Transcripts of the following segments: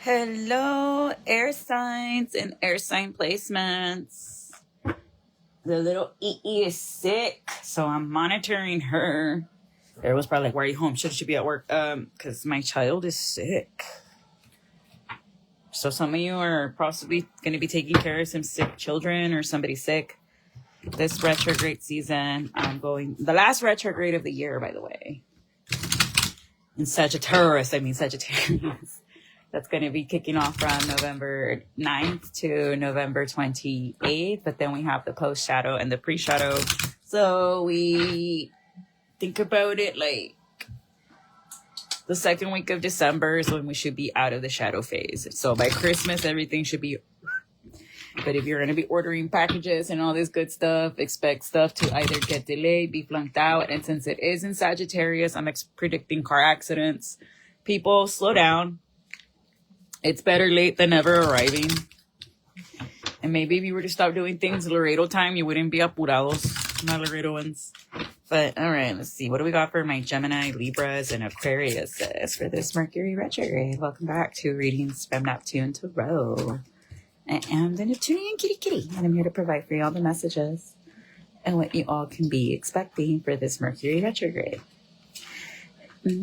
Hello, air signs and air sign placements. The little EE is sick, so I'm monitoring her. Everyone's probably like, why are you home? Should she be at work? Because my child is sick. So some of you are possibly going to be taking care of some sick children or somebody sick. This retrograde season, I'm going... The last retrograde of the year, by the way. In Sagittarius. That's going to be kicking off from November 9th to November 28th. But then we have the post-shadow and the pre-shadow. So we think about it like the second week of December is when we should be out of the shadow phase. So by Christmas, everything should be... But if you're going to be ordering packages and all this good stuff, expect stuff to either get delayed, be flunked out. And since it is in Sagittarius, I'm predicting car accidents. People, slow down. It's better late than never arriving. And maybe if you were to stop doing things Laredo time, you wouldn't be apurados, my Laredo ones. But all right, let's see. What do we got for my Gemini, Libras, and Aquarius for this Mercury retrograde? Welcome back to Readings from Neptune Tarot. I am the Neptunian kitty, and I'm here to provide for you all the messages and what you all can be expecting for this Mercury retrograde. Okay.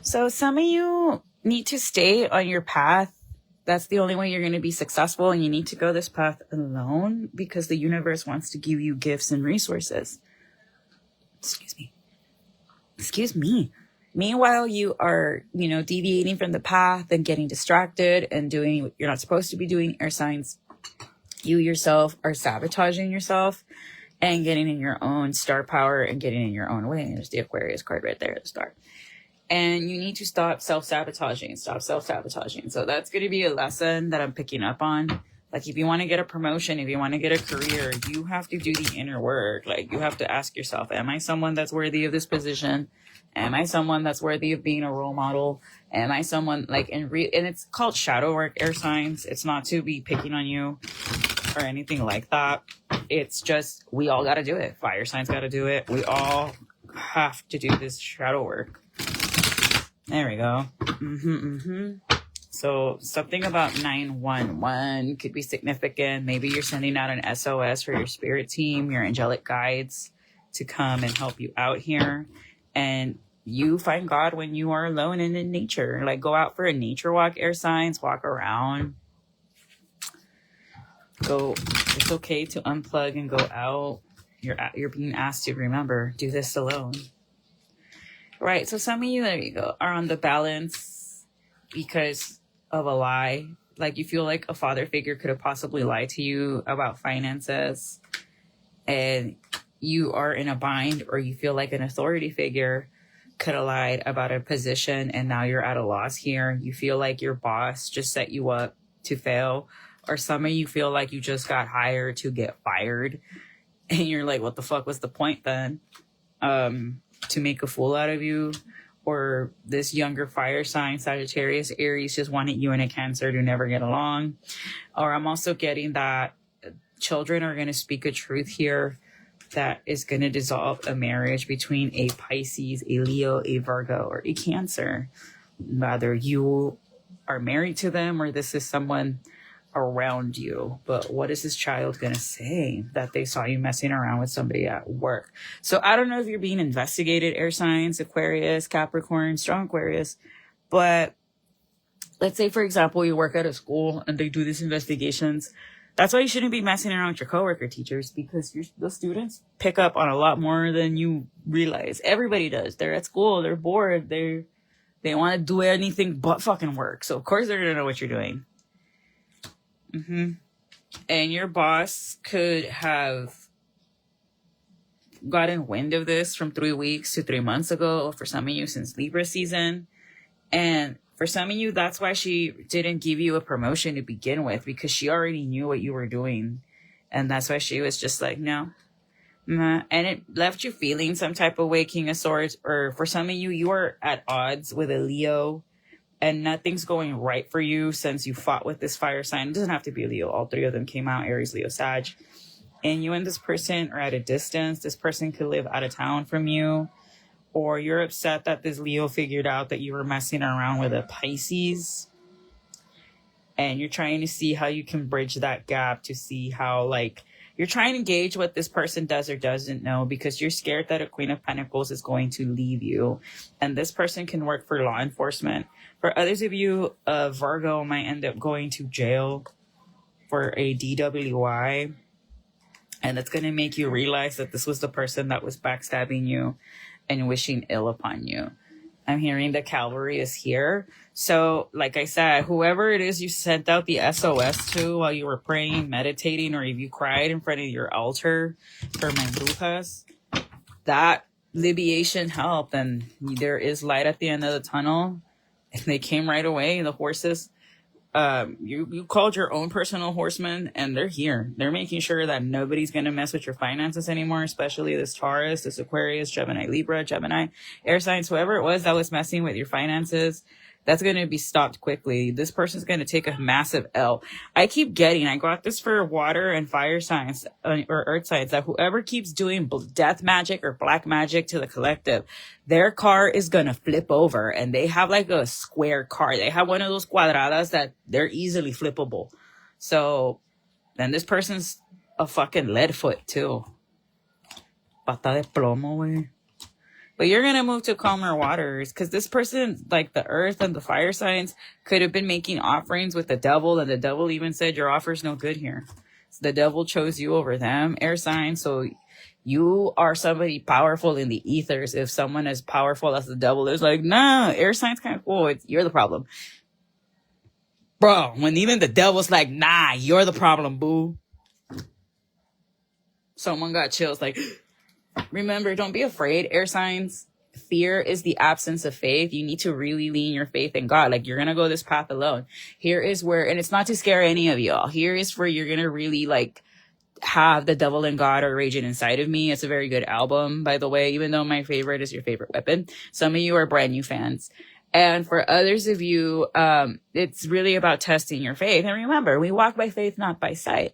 So some of you need to stay on your path. That's the only way you're going to be successful, and you need to go this path alone because the universe wants to give you gifts and resources. Excuse me. Meanwhile, you are, deviating from the path and getting distracted and doing what you're not supposed to be doing, air signs. You yourself are sabotaging yourself and getting in your own star power and getting in your own way. There's the Aquarius card right there, the star. And you need to stop self-sabotaging. So that's going to be a lesson that I'm picking up on. Like, if you want to get a promotion, if you want to get a career, you have to do the inner work. Like, you have to ask yourself, am I someone that's worthy of this position? Am I someone that's worthy of being a role model? Am I someone and it's called shadow work, air signs. It's not to be picking on you or anything like that. It's just, we all got to do it. Fire signs got to do it. We all have to do this shadow work. There we go. So something about 911 could be significant. Maybe you're sending out an SOS for your spirit team, your angelic guides to come and help you out here. And you find God when you are alone and in nature. Like, go out for a nature walk, air signs, walk around. It's okay to unplug and go out. You're being asked to remember, do this alone. Right, so some of you, there you go, are on the balance because of a lie. Like, you feel like a father figure could have possibly lied to you about finances. And you are in a bind, or you feel like an authority figure could have lied about a position and now you're at a loss here. You feel like your boss just set you up to fail, or some of you feel like you just got hired to get fired and you're like, what the fuck was the point then? To make a fool out of you. Or this younger fire sign, Sagittarius, Aries, just wanted you and a Cancer to never get along. Or I'm also getting that children are going to speak a truth here that is going to dissolve a marriage between a Pisces, a Leo, a Virgo, or a Cancer. Whether you are married to them or this is someone around you. But what is this child going to say that they saw you messing around with somebody at work? So I don't know if you're being investigated, air signs, Aquarius, Capricorn, strong Aquarius. But let's say, for example, you work at a school and they do these investigations. That's why you shouldn't be messing around with your coworker teachers, because the students pick up on a lot more than you realize. Everybody does. They're at school. They're bored. They want to do anything but fucking work. So of course they're going to know what you're doing. And your boss could have gotten wind of this from 3 weeks to 3 months ago. For some of you, since Libra season. And for some of you, that's why she didn't give you a promotion to begin with, because she already knew what you were doing. And that's why she was just like, no. And it left you feeling some type of way, King of Swords. Or for some of you, you are at odds with a Leo and nothing's going right for you since you fought with this fire sign. It doesn't have to be a Leo. All three of them came out, Aries, Leo, Sag. and you and this person are at a distance. This person could live out of town from you, or you're upset that this Leo figured out that you were messing around with a Pisces, and you're trying to see how you can bridge that gap to see how, like, you're trying to gauge what this person does or doesn't know, because you're scared that a Queen of Pentacles is going to leave you, and this person can work for law enforcement. For others of you, Virgo might end up going to jail for a DWI, and it's going to make you realize that this was the person that was backstabbing you and wishing ill upon you. I'm hearing the cavalry is here. So, like I said, whoever it is you sent out the SOS to while you were praying, meditating, or if you cried in front of your altar for my brujas, that libiation helped, and there is light at the end of the tunnel. And they came right away, the horses. You called your own personal horsemen, and they're here. They're making sure that nobody's going to mess with your finances anymore, especially this Taurus, this Aquarius, Gemini, Libra, Gemini, air signs, whoever it was that was messing with your finances. That's going to be stopped quickly. This person's going to take a massive L. I got this for water and fire signs or earth signs, that whoever keeps doing death magic or black magic to the collective, their car is going to flip over, and they have like a square car. They have one of those cuadradas that they're easily flippable. So then this person's a fucking lead foot too. Pata de plomo, wey. But you're going to move to calmer waters, because this person, like the earth and the fire signs, could have been making offerings with the devil, and the devil even said your offer's no good here. So the devil chose you over them, air signs. So you are somebody powerful in the ethers. If someone as powerful as the devil is like, nah, air signs kind of cool. You're the problem. Bro, when even the devil's like, nah, you're the problem, boo. Someone got chills like... Remember, don't be afraid, air signs. Fear is the absence of faith. You need to really lean your faith in God. Like, you're going to go this path alone. Here is where, and it's not to scare any of y'all. Here is where you're going to really, like, have The Devil and God Are Raging Inside of Me. It's a very good album, by the way, even though my favorite is Your Favorite Weapon. Some of you are brand new fans. And for others of you, it's really about testing your faith. And remember, we walk by faith, not by sight.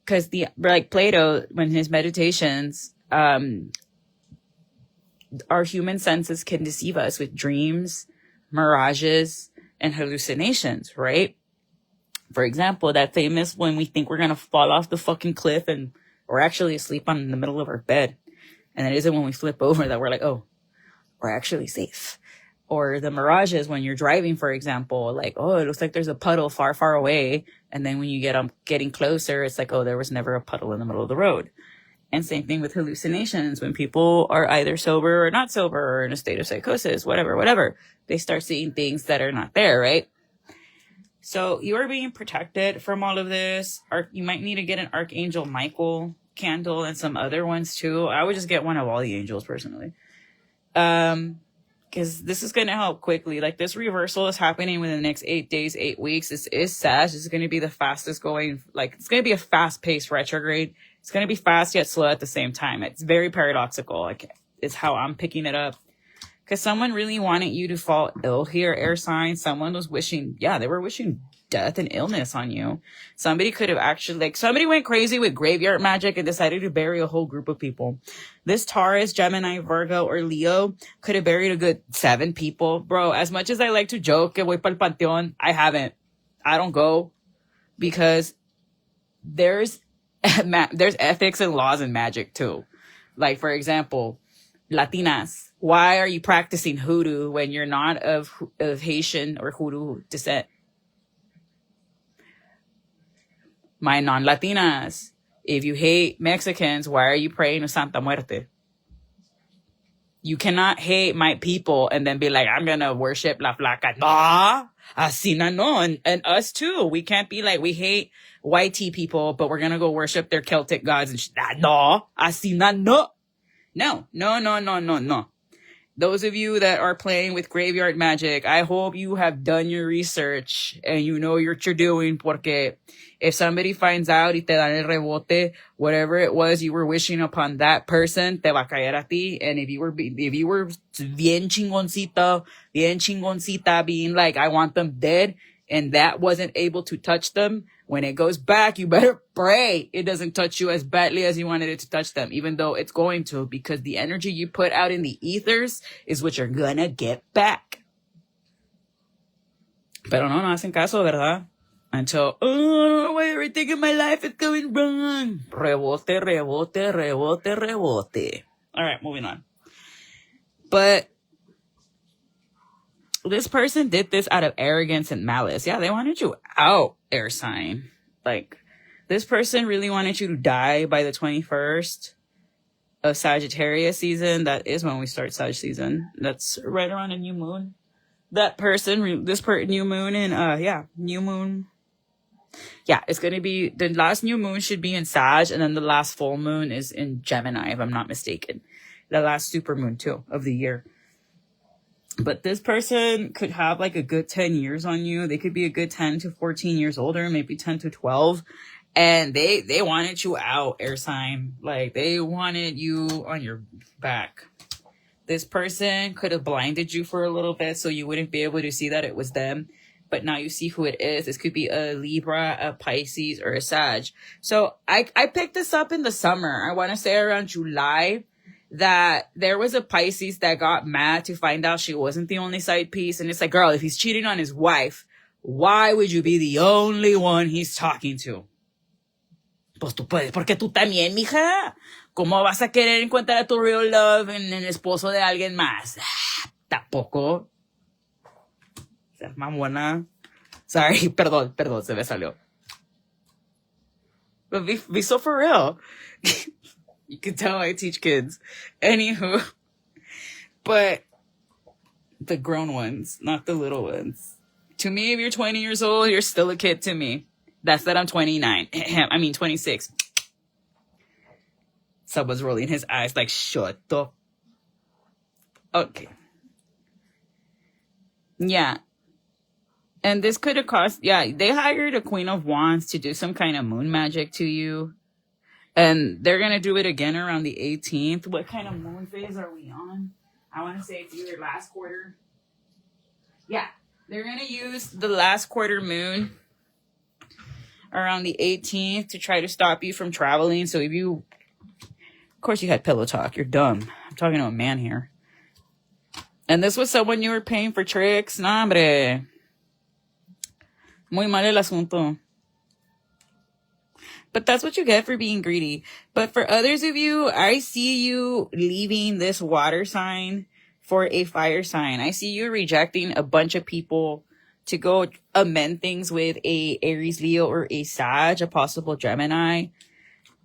Because like Plato, when his meditations, our human senses can deceive us with dreams, mirages, and hallucinations, right? For example, that famous when we think we're going to fall off the fucking cliff and we're actually asleep in the middle of our bed. And it isn't when we flip over that we're like, oh, we're actually safe. Or the mirages when you're driving, for example, like, oh, it looks like there's a puddle far, far away. And then when you getting closer, it's like, oh, there was never a puddle in the middle of the road. And same thing with hallucinations. When people are either sober or not sober or in a state of psychosis, whatever, they start seeing things that are not there, right? So you are being protected from all of this. You might need to get an Archangel Michael candle and some other ones too. I would just get one of all the angels personally. Because this is going to help quickly. Like, this reversal is happening within the next 8 days, 8 weeks. This is Sag. This is going to be the fastest going, like, it's going to be a fast-paced retrograde. It's going to be fast yet slow at the same time. It's very paradoxical. Like, it's how I'm picking it up. Because someone really wanted you to fall ill here, air signs. Someone was wishing, they were wishing death and illness on you. Somebody could have actually, like, somebody went crazy with graveyard magic and decided to bury a whole group of people. This Taurus, Gemini, Virgo, or Leo could have buried a good 7 people. Bro, as much as I like to joke, que voy pa'l panteón, I haven't. I don't go. Because there's ethics and laws in magic too. Like, for example, Latinas. Why are you practicing hoodoo when you're not of Haitian or hoodoo descent? My non-Latinas. If you hate Mexicans, why are you praying to Santa Muerte? You cannot hate my people and then be like, I'm going to worship La Flaca. No, así no. And us too. We can't be like, we hate white tea people, but we're going to go worship their Celtic gods. And no, así no. No. Those of you that are playing with graveyard magic, I hope you have done your research and you know what you're doing, porque if somebody finds out y te dan el rebote, whatever it was you were wishing upon that person, te va a caer a ti. And if you were bien chingoncita, being like, I want them dead, and that wasn't able to touch them, when it goes back, you better pray it doesn't touch you as badly as you wanted it to touch them, even though it's going to, because the energy you put out in the ethers is what you're gonna get back. Pero no hacen caso, ¿verdad? Until, oh, I don't know why everything in my life is going wrong. Rebote, rebote, rebote, rebote. All right, moving on. But this person did this out of arrogance and malice. Yeah, they wanted you out, air sign. Like, this person really wanted you to die by the 21st of Sagittarius season. That is when we start Sag season. That's right around a new moon. That person, new moon in, new moon. Yeah, it's going to be, the last new moon should be in Sag, and then the last full moon is in Gemini, if I'm not mistaken. The last super moon, too, of the year. But this person could have like a good 10 years on you. They could be a good 10 to 14 years older, maybe 10 to 12. And they wanted you out, air sign. Like, they wanted you on your back. This person could have blinded you for a little bit so you wouldn't be able to see that it was them. But now you see who it is. This could be a Libra, a Pisces, or a Sag. So I picked this up in the summer. I want to say around July, that there was a Pisces that got mad to find out she wasn't the only side piece. And it's like, girl, if he's cheating on his wife, why would you be the only one he's talking to? Pues tú puedes, porque tú también, mija. ¿Cómo vas a querer encontrar a tu real love en el esposo de alguien más? Tampoco. Seas mamona. Sorry, perdón, se me salió. But be so for real. You can tell I teach kids. Anywho. But the grown ones, not the little ones. To me, if you're 20 years old, you're still a kid to me. That's that I'm 29. 26. Someone's rolling his eyes like, shut up. Okay. Yeah. And this could have cost, they hired a Queen of Wands to do some kind of moon magic to you. And they're going to do it again around the 18th. What kind of moon phase are we on? I want to say it's either last quarter. Yeah. They're going to use the last quarter moon around the 18th to try to stop you from traveling. So if you, of course you had pillow talk. You're dumb. I'm talking to a man here. And this was someone you were paying for tricks. Nah, hombre. Muy mal el asunto. But that's what you get for being greedy. But for others of you, I see you leaving this water sign for a fire sign. I see you rejecting a bunch of people to go amend things with a Aries, Leo, or a Sag, a possible Gemini.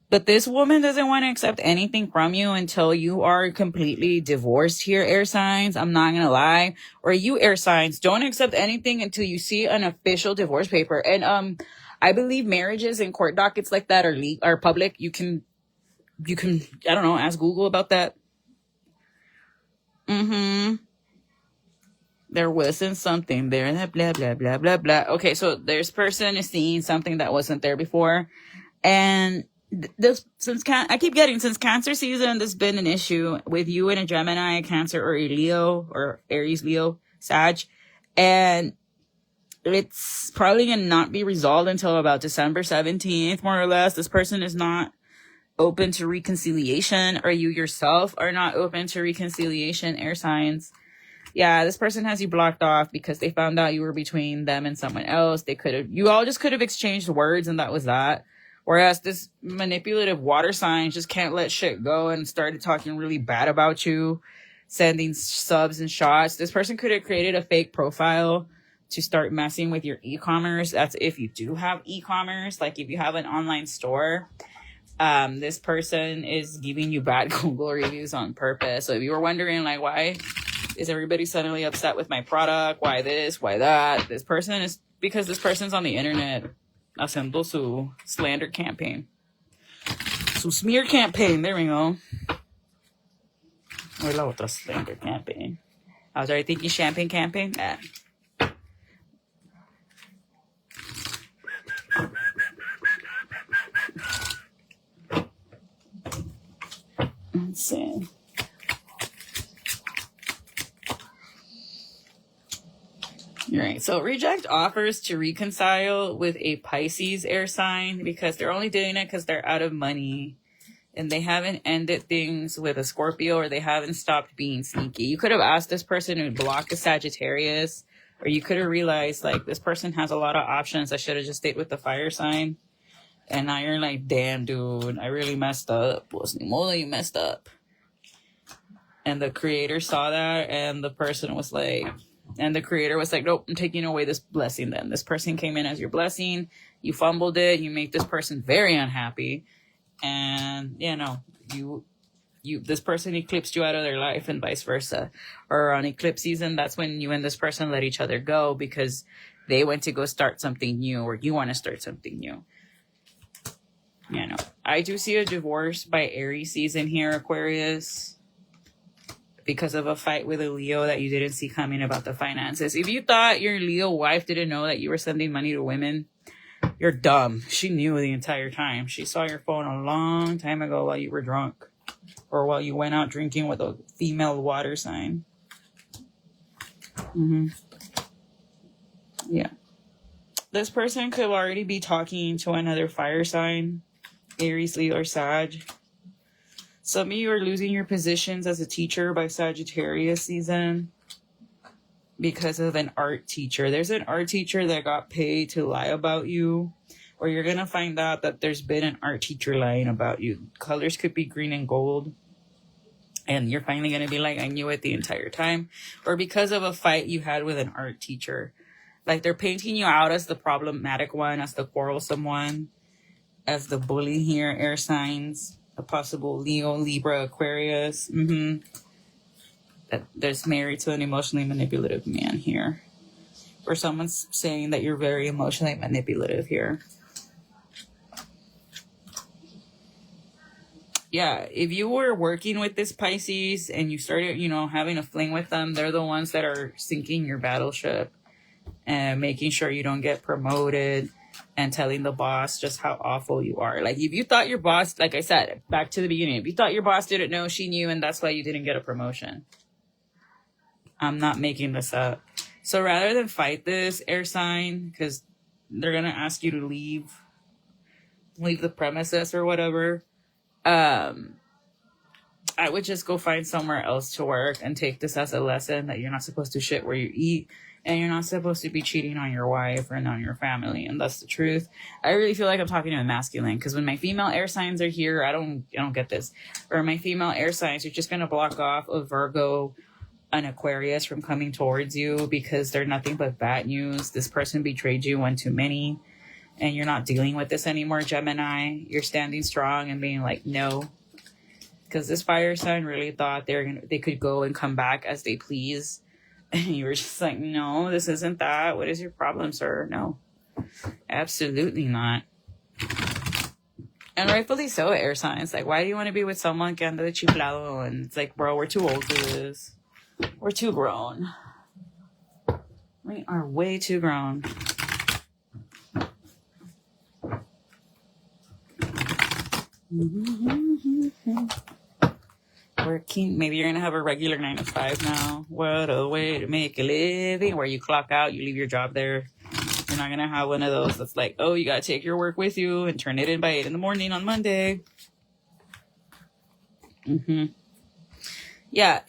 But this woman doesn't want to accept anything from you until you are completely divorced here, air signs. I'm not going to lie. Or you, air signs, don't accept anything until you see an official divorce paper. And, I believe marriages and court dockets like that are public. You can, I don't know, ask Google about that. There wasn't something there. Blah, blah, blah, blah, blah. Okay, so this person is seeing something that wasn't there before. And since Cancer season, there's been an issue with you and a Gemini, a Cancer, or a Leo, or Aries, Leo, Sag. And it's probably going to not be resolved until about December 17th, more or less. This person is not open to reconciliation, or you yourself are not open to reconciliation, air signs. Yeah, this person has you blocked off because they found out you were between them and someone else. You all just could have exchanged words and that was that. Whereas this manipulative water sign just can't let shit go and started talking really bad about you, sending subs and shots. This person could have created a fake profile to start messing with your e-commerce. That's if you do have e-commerce, like if you have an online store. This person is giving you bad Google reviews on purpose. So if you were wondering, like, why is everybody suddenly upset with my product? Why this? Why that? Because this person's on the internet haciendo su slander campaign. Su smear campaign. There we go. Or la otra slander campaign. I was already thinking champagne campaign. Let's see. Right. So reject offers to reconcile with a Pisces air sign because they're only doing it because they're out of money and they haven't ended things with a Scorpio or they haven't stopped being sneaky. You could have asked this person to block a Sagittarius, or you could have realized like this person has a lot of options. I should have just stayed with the fire sign. And now you're like, damn, dude, I really messed up. Pues ni modo, you messed up. And the creator saw that, and the person was like, and the creator was like, nope, I'm taking away this blessing then. This person came in as your blessing. You fumbled it. You make this person very unhappy. And, you know, this person eclipsed you out of their life and vice versa. Or on eclipse season, that's when you and this person let each other go because they went to go start something new, or you want to start something new. You know, I do see a divorce by Aries season here, Aquarius, because of a fight with a Leo that you didn't see coming about the finances. If you thought your Leo wife didn't know that you were sending money to women, you're dumb. She knew the entire time. She saw your phone a long time ago while you were drunk or while you went out drinking with a female water sign. Yeah. This person could already be talking to another fire sign, Aries, Leo, or Sag. Some of you are losing your positions as a teacher by Sagittarius season because of an art teacher. There's an art teacher that got paid to lie about you, or you're going to find out that there's been an art teacher lying about you. Colors could be green and gold. And you're finally going to be like, I knew it the entire time. Or because of a fight you had with an art teacher. Like they're painting you out as the problematic one, as the quarrelsome one, as the bully here, air signs. A possible Leo, Libra, Aquarius. That there's married to an emotionally manipulative man here. Or someone's saying that you're very emotionally manipulative here. Yeah, if you were working with this Pisces and you started, you know, having a fling with them, they're the ones that are sinking your battleship and making sure you don't get promoted. And telling the boss just how awful you are. Like, if you thought your boss, like I said, back to the beginning, if you thought your boss didn't know, she knew, and that's why you didn't get a promotion. I'm not making this up. So rather than fight this air sign, because they're going to ask you to leave the premises or whatever, I would just go find somewhere else to work and take this as a lesson that you're not supposed to shit where you eat. And you're not supposed to be cheating on your wife and on your family. And that's the truth. I really feel like I'm talking to a masculine. Because when my female air signs are here, I don't get this. Or my female air signs, you're just going to block off a Virgo, an Aquarius from coming towards you. Because they're nothing but bad news. This person betrayed you one too many. And you're not dealing with this anymore, Gemini. You're standing strong and being like, no. Because this fire sign really thought they could go and come back as they please. And you were just like, no, this isn't that. What is your problem, sir? No, absolutely not. And rightfully so, air signs. Like, why do you want to be with someone que anda de chiflado? And it's like, bro, we're too old for this. We're too grown. We are way too grown. Working, maybe you're gonna have a regular 9 to 5 now. What a way to make a living, where you clock out, you leave your job there. You're not gonna have one of those that's like, oh, you gotta take your work with you and turn it in by 8 in the morning on Monday. Yeah,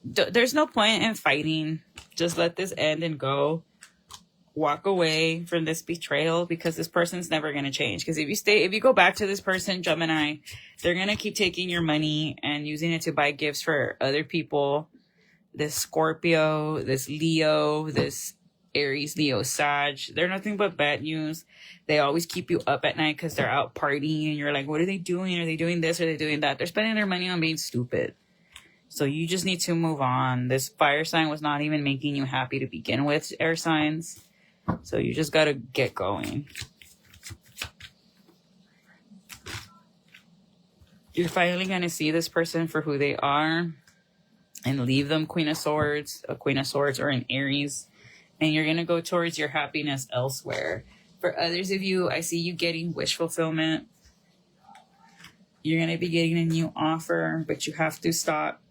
there's no point in fighting. Just let this end and go. Walk away from this betrayal, because this person's never going to change. Because if you go back to this person, Gemini, they're going to keep taking your money and using it to buy gifts for other people. This Scorpio, this Leo, this Aries, Leo, Sag, they're nothing but bad news. They always keep you up at night because they're out partying and you're like, what are they doing? Are they doing this? Are they doing that? They're spending their money on being stupid. So you just need to move on. This fire sign was not even making you happy to begin with, air signs. So you just got to get going. You're finally going to see this person for who they are and leave them Queen of Swords, a Queen of Swords, or an Aries. And you're going to go towards your happiness elsewhere. For others of you, I see you getting wish fulfillment. You're going to be getting a new offer, but you have to stop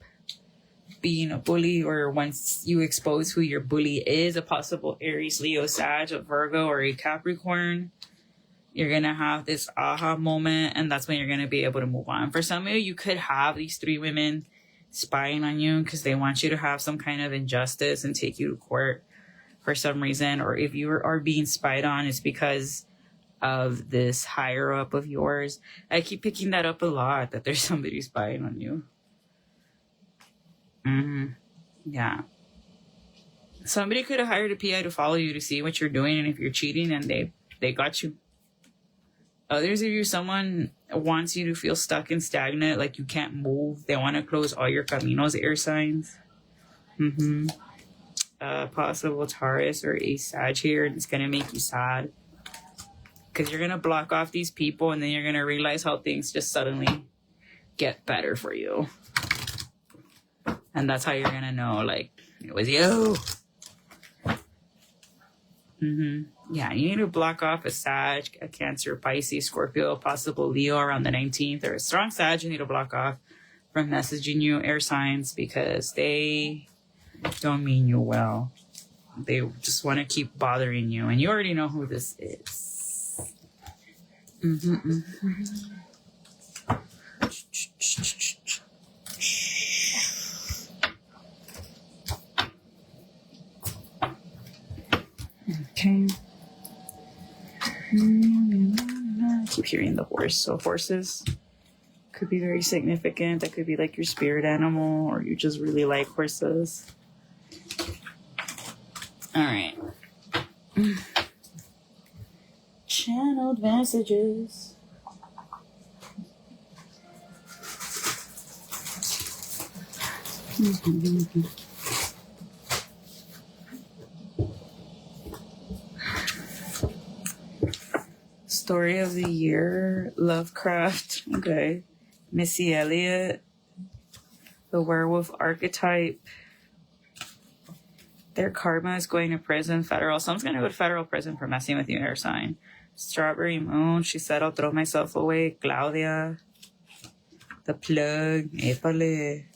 being a bully, or once you expose who your bully is, a possible Aries, Leo, Sag, a Virgo, or a Capricorn, you're going to have this aha moment, and that's when you're going to be able to move on. For some of you, you could have these 3 women spying on you because they want you to have some kind of injustice and take you to court for some reason. Or if you are being spied on, it's because of this higher up of yours. I keep picking that up a lot, that there's somebody spying on you. Yeah. Somebody could have hired a PI to follow you to see what you're doing and if you're cheating, and they got you. Others of you, someone wants you to feel stuck and stagnant, like you can't move. They want to close all your caminos, air signs. Possible Taurus or a Sag here, and it's going to make you sad. Because you're going to block off these people, and then you're going to realize how things just suddenly get better for you. And that's how you're going to know, like, it was you. Yeah, you need to block off a Sag, a Cancer, Pisces, Scorpio, possible Leo around the 19th, or a strong Sag you need to block off from messaging you, air signs, because they don't mean you well. They just want to keep bothering you, and you already know who this is. Okay. I keep hearing the horse. So horses could be very significant. That could be like your spirit animal, or you just really like horses. All right. Channeled messages. Story of the year, Lovecraft. Okay. Missy Elliott, the werewolf archetype. Their karma is going to prison, federal. Someone's going to go to federal prison for messing with you, air sign. Strawberry Moon, she said, I'll throw myself away. Claudia, the plug, épale.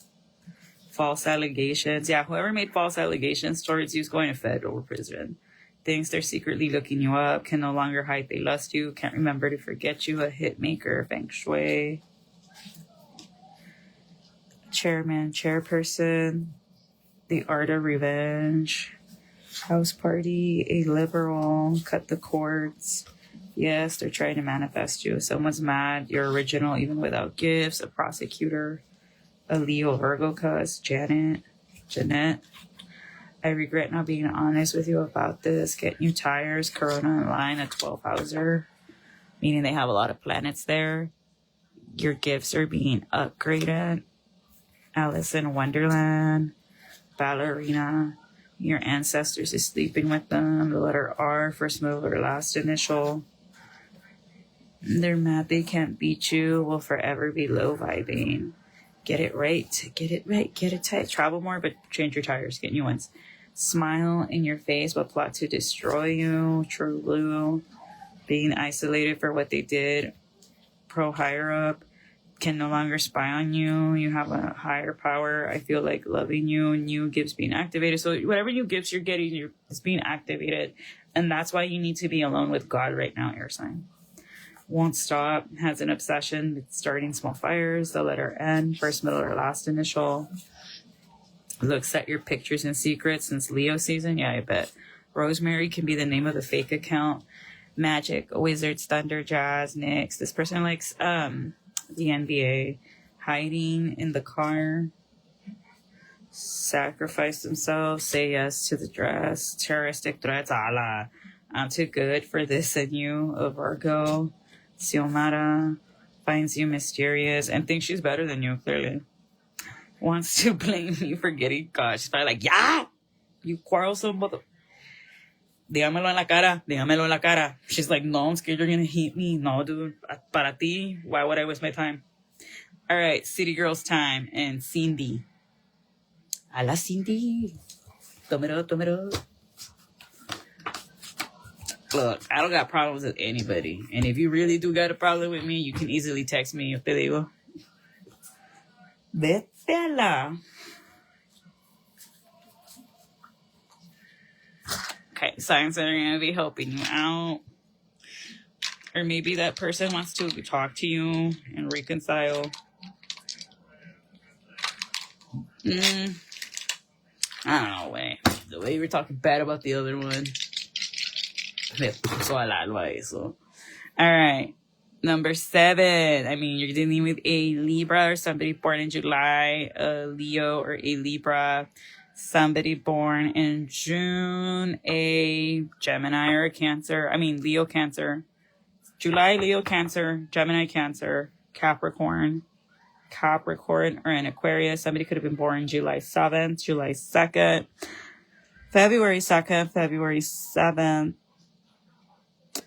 False allegations. Yeah, whoever made false allegations towards you is going to federal prison. Thinks they're secretly looking you up, can no longer hide they lust you, can't remember to forget you, a hit maker, feng shui. Chairman, chairperson, the art of revenge, house party, a liberal, cut the cords. Yes, they're trying to manifest you. Someone's mad, you're original even without gifts, a prosecutor, a Leo Virgo cuss, Jeanette. I regret not being honest with you about this. Get new tires, Corona in line, a 12-houser, meaning they have a lot of planets there. Your gifts are being upgraded. Alice in Wonderland, ballerina. Your ancestors is sleeping with them. The letter R, first, middle, or last initial. They're mad they can't beat you. Will forever be low vibing. Get it right. Get it right. Get it tight. Travel more, but change your tires. Get new ones. Smile in your face, but plot to destroy you. True blue. Being isolated for what they did. Pro higher up. Can no longer spy on you. You have a higher power. I feel like loving you. New gifts being activated. So whatever new gifts you're getting, it's being activated. And that's why you need to be alone with God right now, air sign. Won't stop. Has an obsession with starting small fires. The letter N, first, middle, or last initial. Looks at your pictures and secrets since Leo season. Yeah, I bet. Rosemary can be the name of the fake account. Magic, Wizards, Thunder, Jazz, Knicks. This person likes the NBA. Hiding in the car. Sacrifice themselves. Say yes to the dress. Terroristic threats. Allah. I'm too good for this and you. A Virgo. Xiomara. Finds you mysterious and thinks she's better than you, clearly. Wants to blame you for getting caught. She's probably like, yeah, you quarrelsome mother. Dígamelo en la cara. Dígamelo en la cara. She's like, no, I'm scared you're going to hit me. No, dude. Para ti, why would I waste my time? All right, City Girls time. And Cindy. A la Cindy. Tómelo, tómelo. Look, I don't got problems with anybody. And if you really do got a problem with me, you can easily text me. Yo te digo. Vete a la. Okay, signs that are going to be helping you out. Or maybe that person wants to talk to you and reconcile. I don't know, wait. The way you were talking bad about the other one. Alright. Number 7. I mean, you're dealing with a Libra or somebody born in July, a Leo or a Libra. Somebody born in June, a Gemini or a Cancer. I mean, Leo, Cancer. July, Leo, Cancer. Gemini, Cancer. Capricorn, or an Aquarius. Somebody could have been born July 7th, July 2nd, February 2nd, February 7th.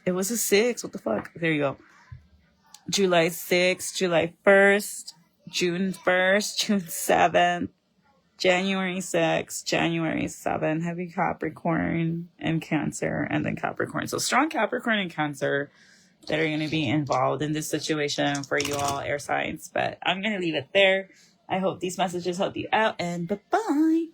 It was a 6. What the fuck? There you go. July 6th, July 1st, June 1st, June 7th, January 6th, January 7th. Heavy Capricorn and Cancer, and then Capricorn. So strong Capricorn and Cancer that are going to be involved in this situation for you all, air signs. But I'm going to leave it there. I hope these messages help you out, and bye-bye.